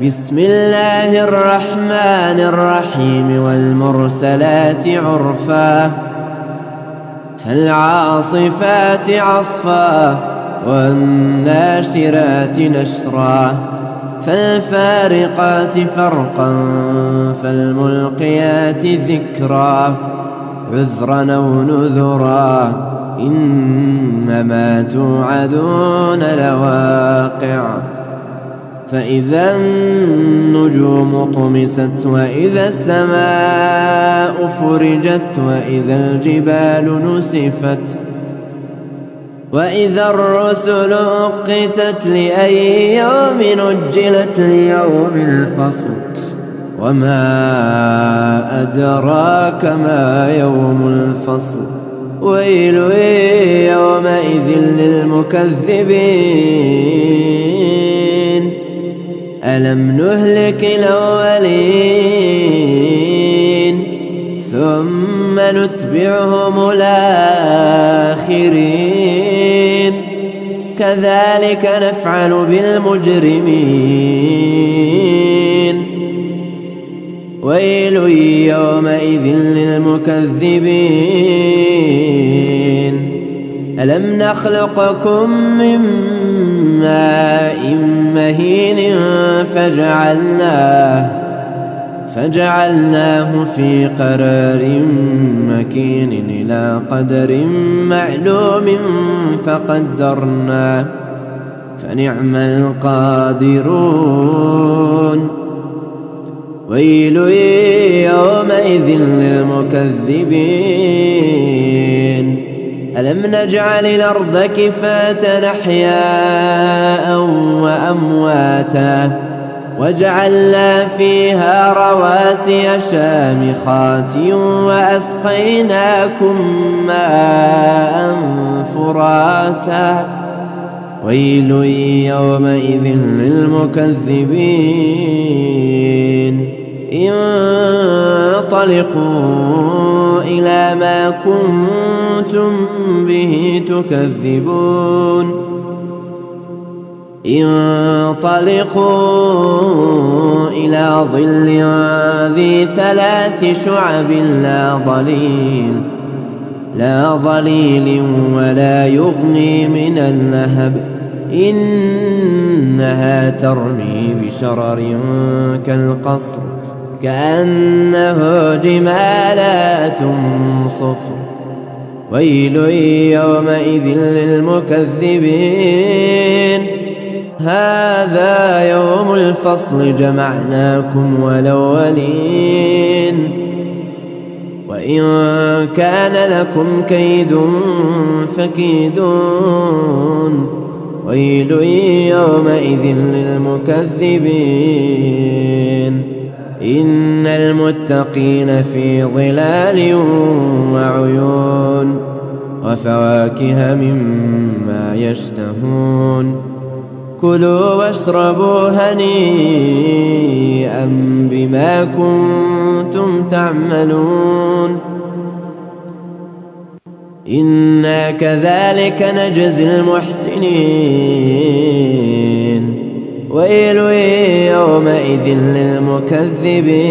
بسم الله الرحمن الرحيم والمرسلات عرفا فالعاصفات عصفا والناشرات نشرا فالفارقات فرقا فالملقيات ذكرا عذرا أو نذرا إنما توعدون لواقع فإذا النجوم طمست وإذا السماء فرجت وإذا الجبال نسفت وإذا الرسل أقتت لأي يوم أجلت ليوم الفصل وما أدراك ما يوم الفصل ويل يومئذ للمكذبين ألم نهلك الأولين ثم نتبعهم الآخرين كذلك نفعل بالمجرمين ويل يومئذ للمكذبين ألم نخلقكم من ماء مهين فجعلناه في قرار مكين إلى قدر معلوم فقدرنا فنعم القادرون ويل يومئذ للمكذبين ألم نجعل الأرض كفاة أحياء وأمواتا وجعلنا فيها رواسي شامخات وأسقيناكم ماء فراتا ويل يومئذ للمكذبين انطلقوا إلى ما كنتم به تكذبون انطلقوا إلى ظل ذي 3 شعب لا ظليل ولا يغني من اللهب إنها ترمي بشرر كالقصر كأنه جمالات صفر ويل يومئذ للمكذبين هذا يوم الفصل جمعناكم والأولين وإن كان لكم كيد فكيدون ويل يومئذ للمكذبين إن المتقين في ظلال وعيون وفواكه مما يشتهون كلوا واشربوا هنيئا بما كنتم تعملون إنا كذلك نجزي المحسنين ويل يومئذ للمكذبين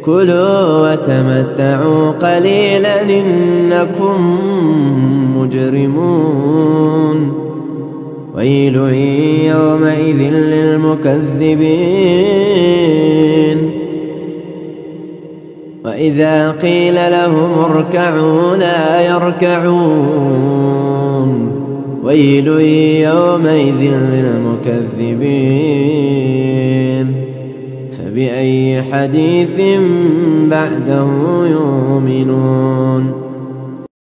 كلوا وتمتعوا قليلا إنكم مجرمون ويل يومئذ للمكذبين وإذا قيل لهم اركعوا لا يركعون ويل يومئذ للمكذبين فبأي حديث بعده يؤمنون